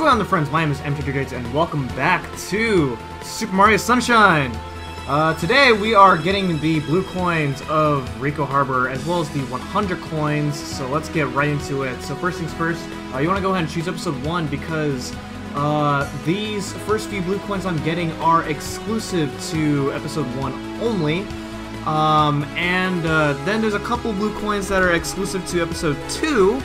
going on, the friends? My name is MTGates, and welcome back to Super Mario Sunshine! Today we are getting the blue coins of Ricco Harbor, as well as the 100 coins, so let's get right into it. So first things first, you want to go ahead and choose Episode 1, because these first few blue coins I'm getting are exclusive to Episode 1 only. Then there's a couple blue coins that are exclusive to Episode 2,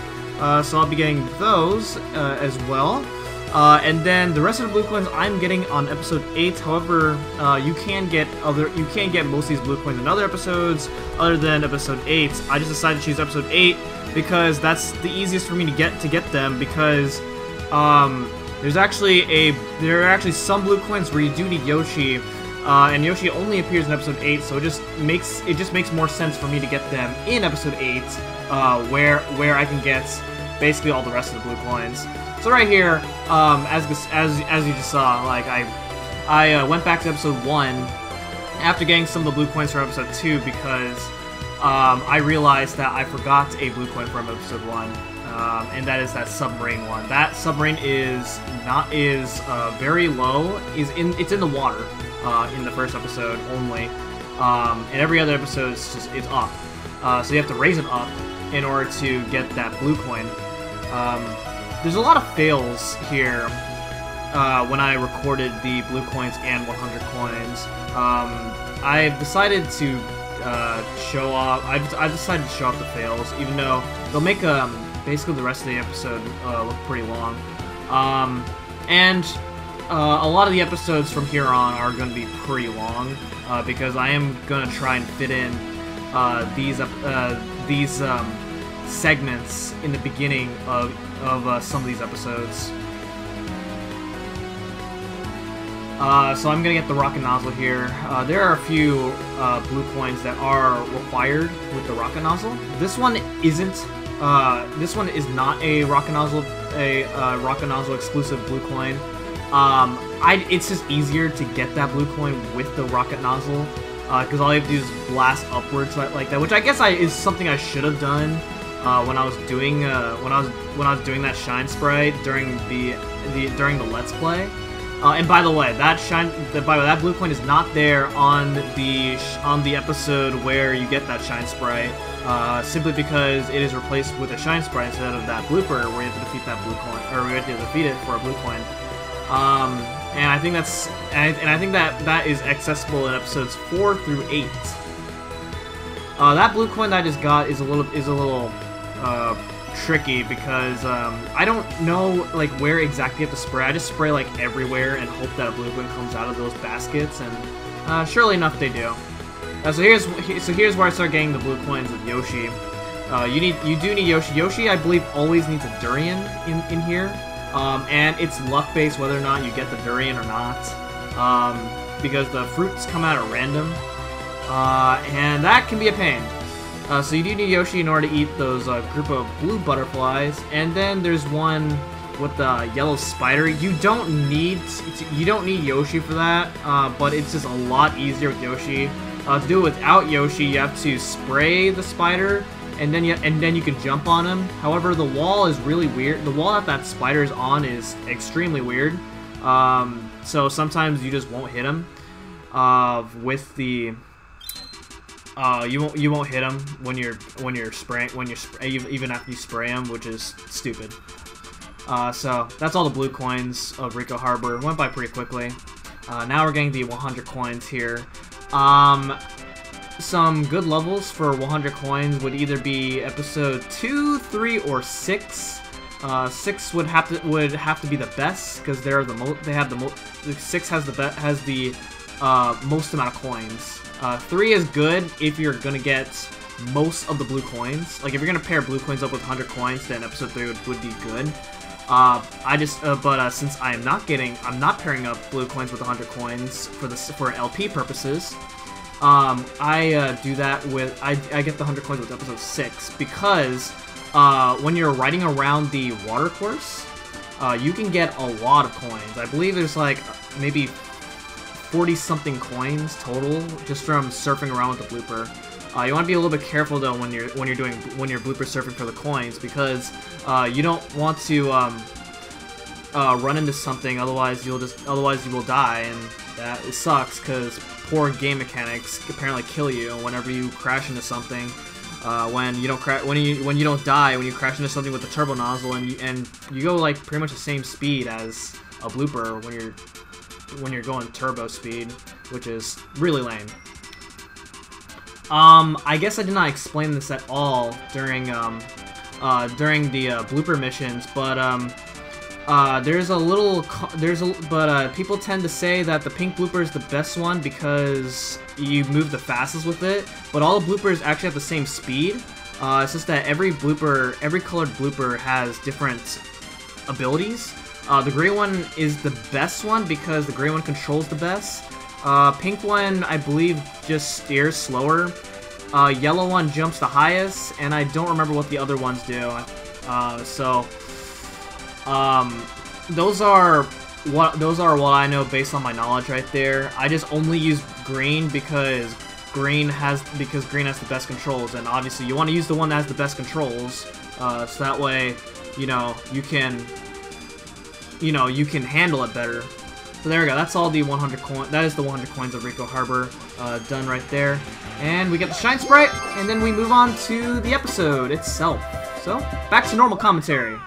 so I'll be getting those as well. And then the rest of the blue coins I'm getting on Episode 8. However, you can get most of these blue coins in other episodes other than Episode 8. I just decided to choose Episode 8 because that's the easiest for me to get them, because there are actually some blue coins where you do need Yoshi. And Yoshi only appears in Episode 8, so it just makes more sense for me to get them in Episode 8, where I can get basically all the rest of the blue coins. So right here, as you just saw, like I went back to Episode 1 after getting some of the blue coins from Episode 2 because I realized that I forgot a blue coin from Episode 1, and that is that submarine one. That submarine is very low. It's in the water. In the first episode only, and every other episode it's up. So you have to raise it up in order to get that blue coin. There's a lot of fails here when I recorded the blue coins and 100 coins. I've decided to show off. I've decided to show off the fails, even though they'll make basically the rest of the episode look pretty long. A lot of the episodes from here on are going to be pretty long, because I am going to try and fit in these segments in the beginning of some of these episodes. So I'm going to get the rocket nozzle here. There are a few blue coins that are required with the rocket nozzle. This one isn't. This one is not a rocket nozzle exclusive blue coin. It's just easier to get that blue coin with the rocket nozzle, because all you have to do is blast upwards like that, which I guess is something I should have done when I was doing that shine spray during the Let's Play. And by the way, that blue coin is not there on the episode where you get that shine spray, simply because it is replaced with a shine spray instead of that blooper where you have to defeat that blue coin, or we have to defeat it for a blue coin. And I think that is accessible in episodes 4 through 8. That blue coin that I just got is a little tricky, because I don't know like where exactly you have to spray. I just spray like everywhere and hope that a blue coin comes out of those baskets, and surely enough they do. So here's where I start getting the blue coins with Yoshi. You do need Yoshi. Yoshi, I believe, always needs a durian in here. And it's luck-based whether or not you get the durian or not, because the fruits come out at random, and that can be a pain. So you do need Yoshi in order to eat those group of blue butterflies, and then there's one with the yellow spider. You don't need Yoshi for that, but it's just a lot easier with Yoshi. To do it without Yoshi, you have to spray the spider, and then you can jump on him. However, the wall is really weird. The wall that spider is on is extremely weird. So sometimes you just won't hit him. With the you won't hit him when you're spraying even after you spray him, which is stupid. So that's all the blue coins of Ricco Harbor. Went by pretty quickly. Now we're getting the 100 coins here. Some good levels for 100 coins would either be episode 2, 3, or 6. 6 would have to be the best, because they're the most. 6 has the most amount of coins. 3 is good if you're gonna get most of the blue coins. Like if you're gonna pair blue coins up with 100 coins, then episode 3 would be good. Since I'm not pairing up blue coins with 100 coins for LP purposes. I do that with, I get the 100 coins with episode 6, because when you're riding around the water course, you can get a lot of coins. I believe there's like maybe 40-something coins total just from surfing around with the blooper. You want to be a little bit careful though when you're blooper surfing for the coins, because you don't want to run into something. Otherwise you will die, and that it sucks because poor game mechanics apparently kill you whenever you crash into something. When you don't die when you crash into something with the turbo nozzle, and you go like pretty much the same speed as a blooper when you're going turbo speed, which is really lame. I guess I did not explain this at all during the blooper missions, but people tend to say that the pink blooper is the best one because you move the fastest with it, but all the bloopers actually have the same speed. It's just that every colored blooper has different abilities. The gray one is the best one because the gray one controls the best. Pink one, I believe, just steers slower. Yellow one jumps the highest, and I don't remember what the other ones do. Those are what I know based on my knowledge right there. I just only use green because green has the best controls, and obviously you want to use the one that has the best controls, so that way, you can handle it better. So there we go. That's all the 100 coin. That is the 100 coins of Ricco Harbor done right there. And we get the Shine Sprite, and then we move on to the episode itself. So back to normal commentary.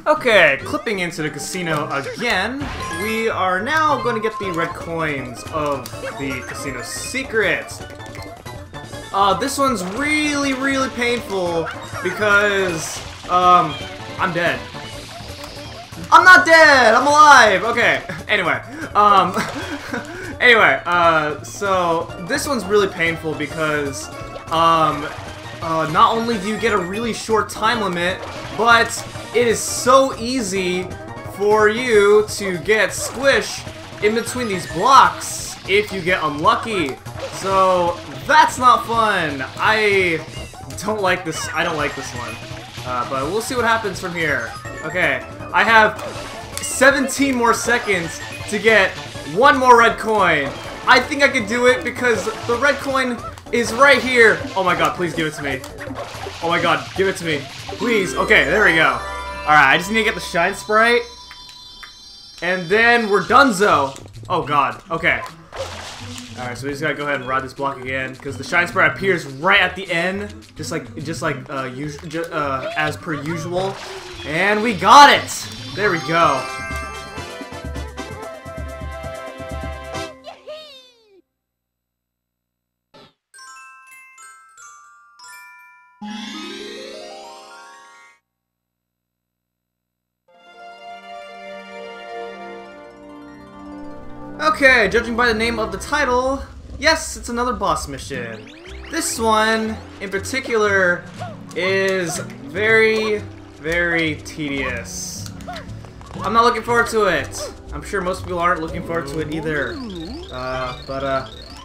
Okay, clipping into the casino again. We are now going to get the red coins of the casino secrets. This one's really, really painful because I'm dead. I'm not dead! I'm alive! Okay, anyway, so this one's really painful because, not only do you get a really short time limit, but it is so easy for you to get squished in between these blocks if you get unlucky. So, that's not fun. I don't like this one. But we'll see what happens from here. Okay, I have 17 more seconds to get one more red coin. I think I can do it because the red coin is right here. Oh my god, please give it to me. Oh my god, give it to me. Please. Okay, there we go. Alright, I just need to get the Shine Sprite. And then we're donezo. Oh god, okay. Alright, so we just gotta go ahead and ride this block again, because the Shine Sprite appears right at the end, just like as per usual. And we got it! There we go. Okay, judging by the name of the title, yes, it's another boss mission. This one, in particular, is very, very tedious. I'm not looking forward to it. I'm sure most people aren't looking forward to it either.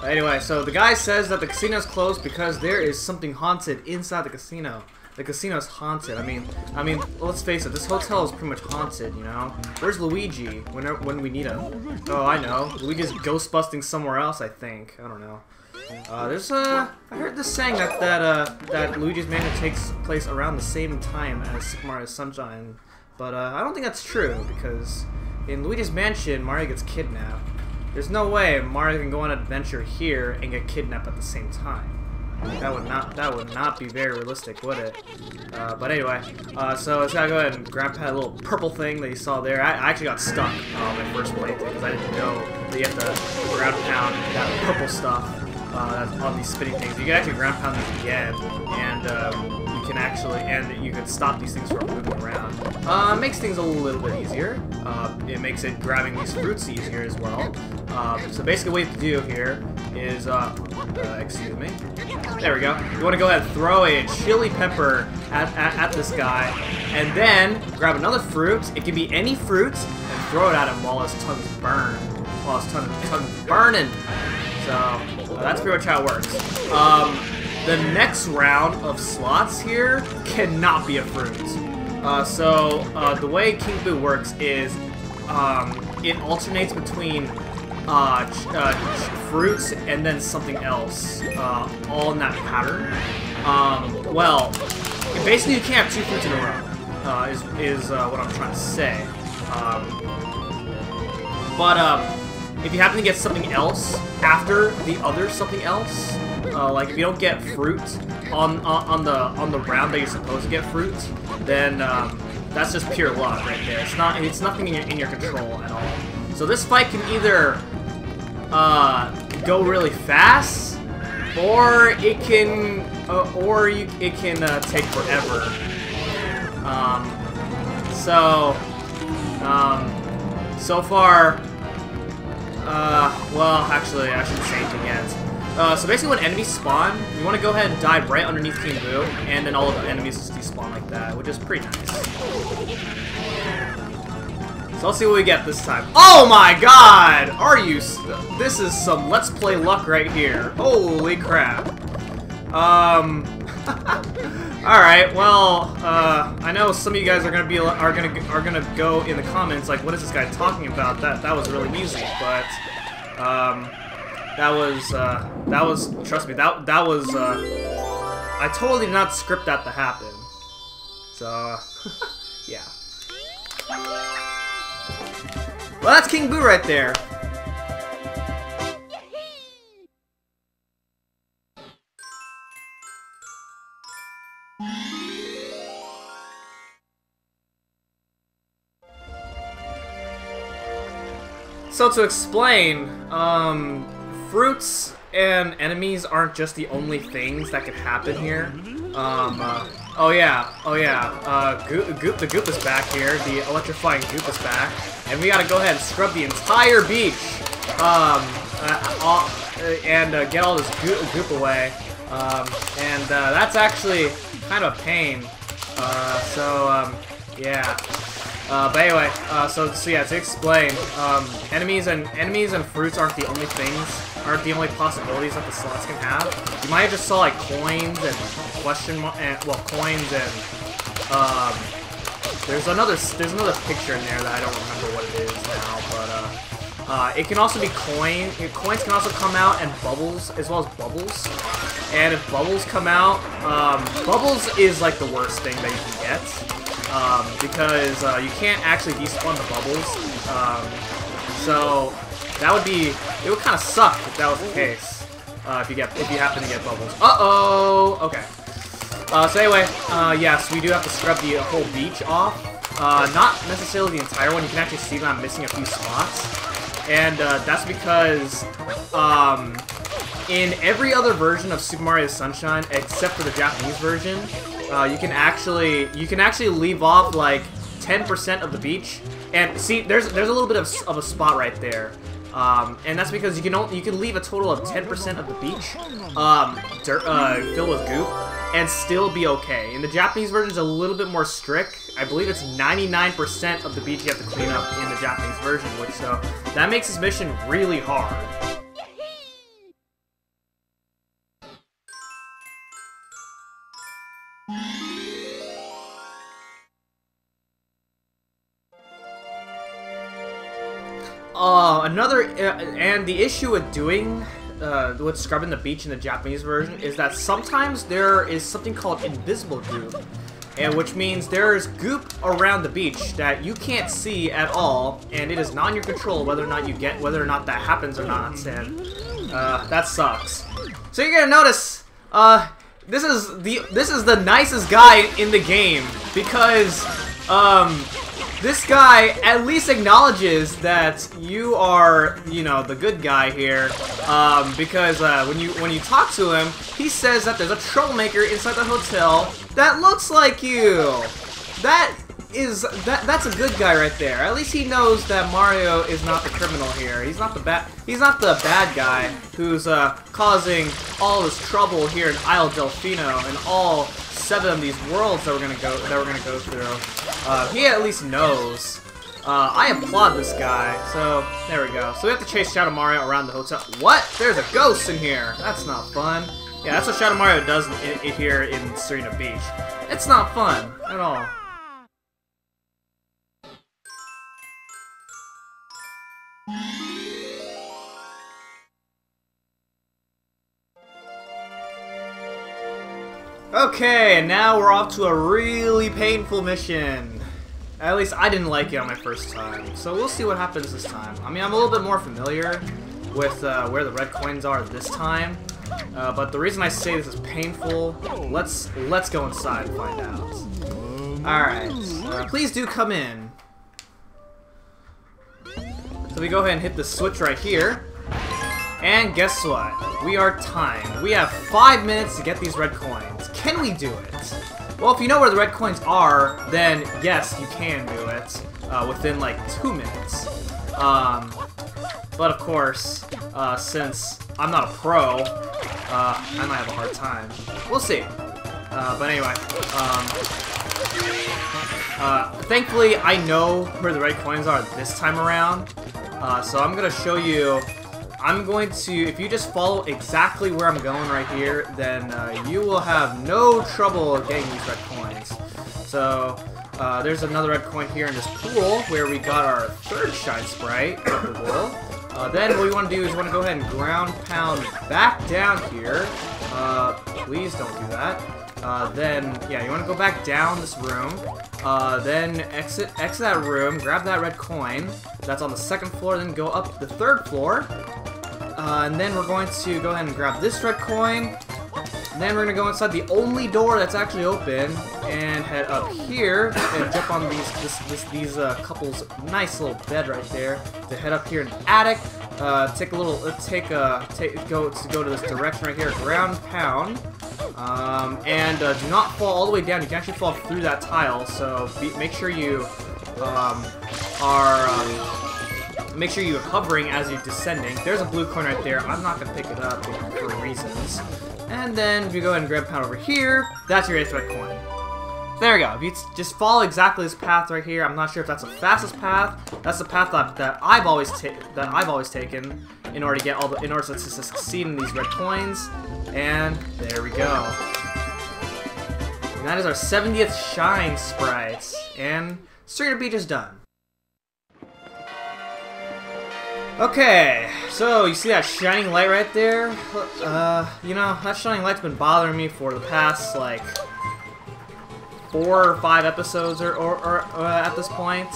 Anyway, so the guy says that the casino's closed because there is something haunted inside the casino. The casino's haunted. I mean, let's face it. This hotel is pretty much haunted. You know. Where's Luigi when we need him? Oh, I know. Luigi's ghost busting somewhere else. I think. I don't know. I heard this saying that Luigi's Mansion takes place around the same time as Super Mario Sunshine, but I don't think that's true because in Luigi's Mansion, Mario gets kidnapped. There's no way Mario can go on an adventure here and get kidnapped at the same time. That would not be very realistic, would it? But anyway, so let's gotta go ahead and grab that little purple thing that you saw there. I actually got stuck on my first playthrough because I didn't know that you have to ground pound that purple stuff that's on these spinning things. You can actually ground pound these again, and you can stop these things from moving around. It makes things a little bit easier. It makes it grabbing these fruits easier as well. So basically what you have to do here is, excuse me. There we go. You want to go ahead and throw a chili pepper at this guy, and then grab another fruit. It can be any fruit, and throw it at him while his tongue's burned. While his tongue's burning. So that's pretty much how it works. The next round of slots here cannot be a fruit. The way King Boo works is it alternates between fruits and then something else, all in that pattern. Well, basically you can't have two fruits in a row. is what I'm trying to say. If you happen to get something else after the other something else, like if you don't get fruit on the round that you're supposed to get fruit, then that's just pure luck right there. It's nothing in your control at all. So this fight can either go really fast, or it can take forever. So far, well, actually, I shouldn't say anything yet. So basically when enemies spawn, you want to go ahead and dive right underneath King Boo, and then all of the enemies just despawn like that, which is pretty nice. So let's see what we get this time. Oh my god! This is some Let's Play luck right here. Holy crap. Alright, well, I know some of you guys are gonna go in the comments like, what is this guy talking about? That was really easy, but that was trust me, that was I totally did not script that to happen. So yeah. Well, that's King Boo right there. So to explain, fruits and enemies aren't just the only things that could happen here. Oh yeah, the Goop is back here. The electrifying Goop is back, and we gotta go ahead and scrub the entire beach, and get all this goop away. That's actually kind of a pain. Yeah. But anyway, so yeah, to explain, enemies and fruits aren't the only possibilities that the slots can have. You might have just saw like coins and coins and there's another picture in there that I don't remember what it is now, but it can also be coins. Coins can also come out, and bubbles as well as bubbles. And if bubbles come out, bubbles is like the worst thing that you can get. Because you can't actually despawn the bubbles, so it would kind of suck if that was the case. If you happen to get bubbles. Okay. So anyway, yes, we do have to scrub the whole beach off. Not necessarily the entire one. You can actually see that I'm missing a few spots, and that's because in every other version of Super Mario Sunshine, except for the Japanese version, you can actually leave off like 10% of the beach, and see there's a little bit of a spot right there, and that's because you can leave a total of 10% of the beach filled with goop and still be okay. In the Japanese version, it's a little bit more strict. I believe it's 99% of the beach you have to clean up in the Japanese version, which that makes this mission really hard. And the issue with doing, with scrubbing the beach in the Japanese version is that sometimes there is something called invisible goop, and which means there is goop around the beach that you can't see at all, and it is not in your control whether or not that happens or not, and that sucks. So you're gonna notice, this is the nicest guy in the game, because this guy at least acknowledges that you are, the good guy here, because when you talk to him, he says that there's a troublemaker inside the hotel that looks like you. That's a good guy right there. At least he knows that Mario is not the criminal here. He's not the bad guy who's causing all this trouble here in Isle Delfino and all 7 of these worlds that we're gonna go through. He at least knows. I applaud this guy. So there we go. So we have to chase Shadow Mario around the hotel. What? There's a ghost in here. That's not fun. Yeah, that's what Shadow Mario does here in Sirena Beach. It's not fun at all. Okay, and now we're off to a really painful mission. At least I didn't like it on my first time, so we'll see what happens this time. I mean, I'm a little bit more familiar with where the red coins are this time, but the reason I say this is painful, let's go inside and find out. Alright, please do come in. So we go ahead and hit the switch right here, and guess what? We are timed. We have 5 minutes to get these red coins. Can we do it? Well, if you know where the red coins are, then yes, you can do it within like 2 minutes. But of course, since I'm not a pro, I might have a hard time. We'll see. But anyway, thankfully I know where the red coins are this time around. So I'm gonna show you. I'm going to, if you just follow exactly where I'm going right here, then you will have no trouble getting these red coins. So, there's another red coin here in this pool, where we got our third shine sprite of the world. Then what we want to do is we want to go ahead and ground pound back down here. Please don't do that. Then, yeah, you want to go back down this room. Then exit that room, grab that red coin. That's on the second floor, then go up the third floor. And then we're going to go ahead and grab this red coin. And then we're going to go inside the only door that's actually open and head up here and jump on these couple's nice little bed right there to head up here in the attic. Go to this direction right here, ground pound. And do not fall all the way down. You can actually fall through that tile, so make sure you make sure you're hovering as you're descending. There's a blue coin right there. I'm not going to pick it up for reasons. And then if you go ahead and grab pound over here, that's your 8th red coin. There we go. If you just follow exactly this path right here, I'm not sure if that's the fastest path. That's the path that I've always taken in order to succeed in these red coins. And there we go. And that is our 70th shine sprite. And Sirena Beach is done. Okay, so you see that shining light right there? You know, that shining light's been bothering me for the past, like, 4 or 5 episodes or at this point.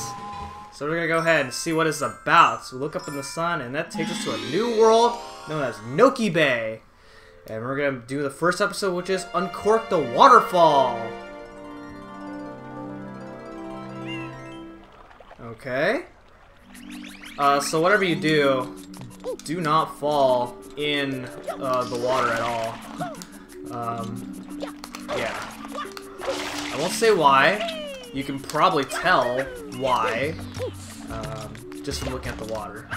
So we're gonna go ahead and see what it's about. So we look up in the sun, and that takes us to a new world known as Noki Bay. And we're gonna do the first episode, which is Uncork the Waterfall. Okay. So whatever you do, do not fall in the water at all. Yeah. I won't say why. You can probably tell why, just from looking at the water.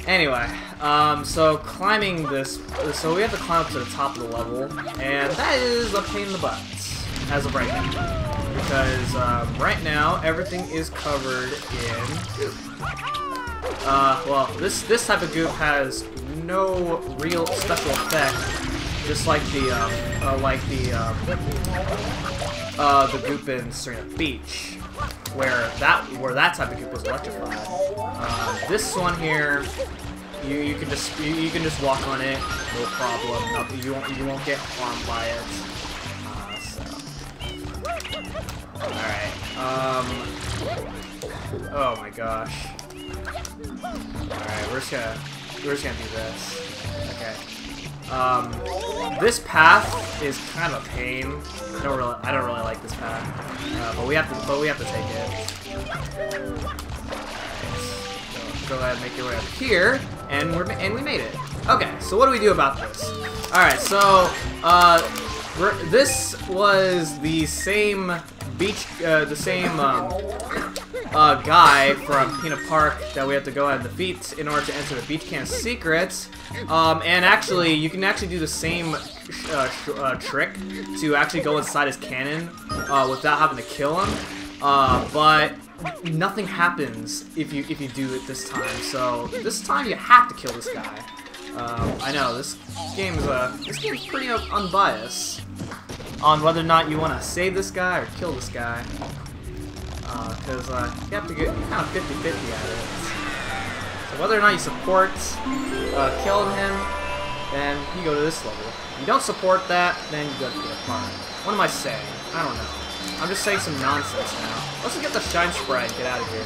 Anyway, so climbing this, so we have to climb up to the top of the level, and that is a pain in the butt, as of right now. Because right now everything is covered in goop. Well, this type of goop has no real special effect, just like the goop in Sirena Beach, where that type of goop was electrified. This one here, you can just walk on it, no problem. You won't get harmed by it. Alright, oh my gosh. Alright, we're just gonna do this. Okay. This path is kind of a pain. I don't really like this path. But we have to take it. Alright, go ahead and make your way up here, and we made it. Okay, so what do we do about this? Alright, so this was the same guy from Peanut Park that we have to go ahead and defeat in order to enter the beach can secrets. And actually, you can actually do the same trick to actually go inside his cannon without having to kill him. But nothing happens if you do it this time. So this time you have to kill this guy. I know this game's pretty unbiased on whether or not you want to save this guy or kill this guy. Because you have to get kind of 50-50 at it. So whether or not you support killing him, then you go to this level. you don't support that, then you go to the park. What am I saying? I don't know. I'm just saying some nonsense now. Let's just get the Shine Sprite and get out of here.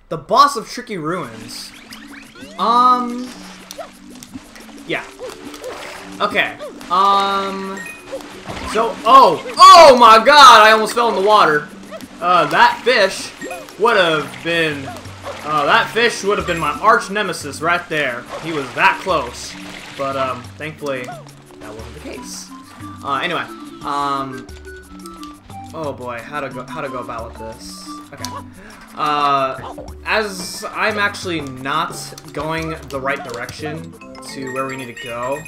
The boss of Tricky Ruins. Yeah. Okay. So, oh my god, I almost fell in the water. That fish would have been, my arch nemesis right there. He was that close. But, thankfully, that wasn't the case. Anyway, oh boy, how to go about with this. Okay. As I'm actually not going the right direction to where we need to go,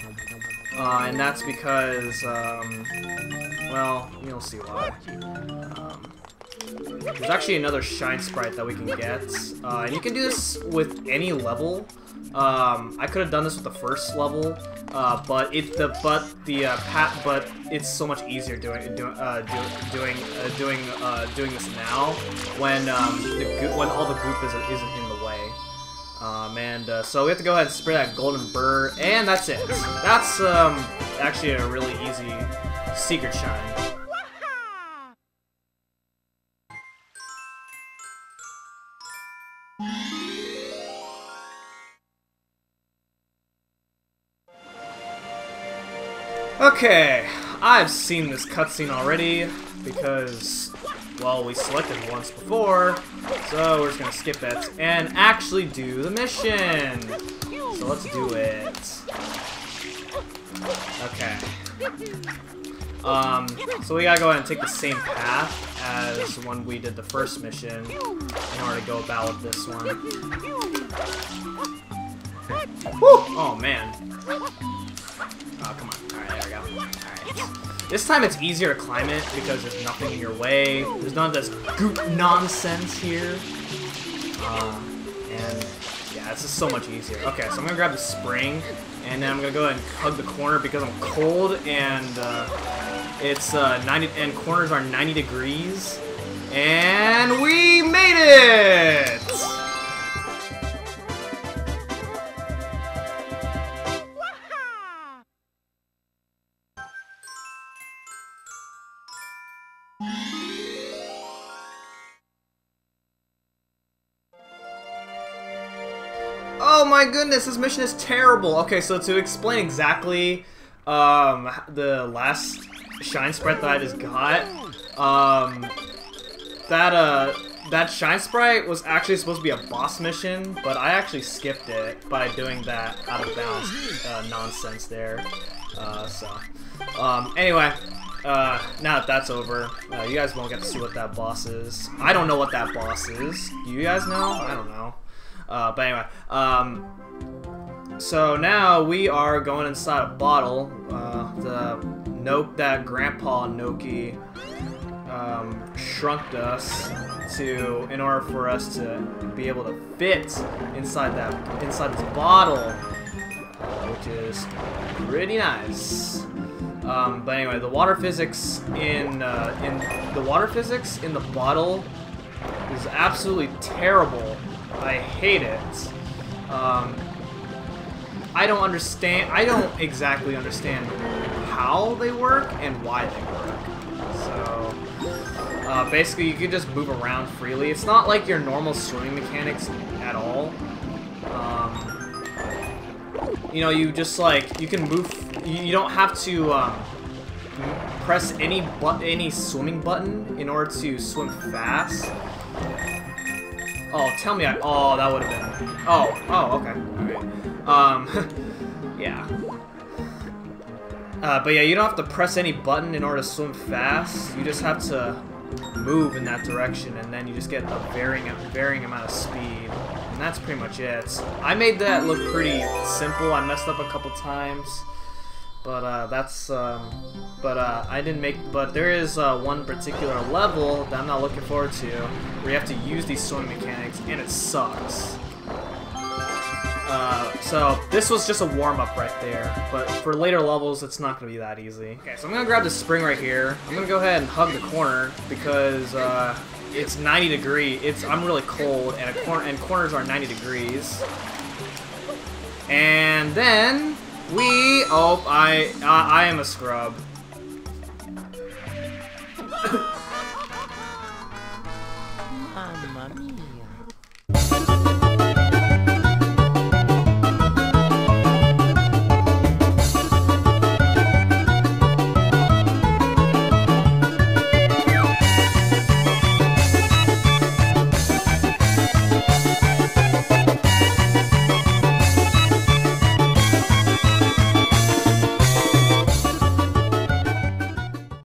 and that's because, well, you'll see why. There's actually another Shine Sprite that we can get, and you can do this with any level. I could have done this with the first level, but it's so much easier doing this now when all the goop isn't in the way. So we have to go ahead and spray that golden burr, and that's it. That's actually a really easy secret shine. Okay, I've seen this cutscene already because, well, we selected once before, so we're just gonna skip it and actually do the mission. So let's do it. Okay. So we gotta go ahead and take the same path as when we did the first mission in order to go about with this one. Woo! Oh man. Oh, come on. Alright, there we go. Alright. This time it's easier to climb it because there's nothing in your way. There's none of this goop nonsense here. And yeah, this is so much easier. Okay, so I'm gonna grab the spring, and then I'm gonna go ahead and hug the corner because I'm cold, and it's 90, and corners are 90 degrees. And we made it! Oh my goodness, this mission is terrible. Okay, so to explain exactly the last Shine Sprite that I just got, that Shine Sprite was actually supposed to be a boss mission, but I actually skipped it by doing that out of bounds nonsense there. Anyway, now that that's over, you guys won't get to see what that boss is. I don't know what that boss is. Do you guys know? I don't know. But anyway, so now we are going inside a bottle. The note that Grandpa Noki shrunk us in order for us to be able to fit inside this bottle, which is pretty nice. But anyway, the water physics in the bottle is absolutely terrible. I hate it. I don't exactly understand how they work and why they work. So, basically you can just move around freely. It's not like your normal swimming mechanics at all. You know, you just you can move, you don't have to, press any swimming button in order to swim fast. Oh, tell me oh, that would have been... Oh, okay. Alright. Yeah. But yeah, you don't have to press any button in order to swim fast. You just have to move in that direction, and then you just get a varying amount of speed. And that's pretty much it. I made that look pretty simple. I messed up a couple times. But, I didn't make, but there is, one particular level that I'm not looking forward to, where you have to use these swimming mechanics, and it sucks. So this was just a warm-up right there, but for later levels, it's not gonna be that easy. Okay, so I'm gonna grab this spring right here. I'm gonna go ahead and hug the corner because it's 90 degrees. I'm really cold, and corners are 90 degrees. And then I am a scrub.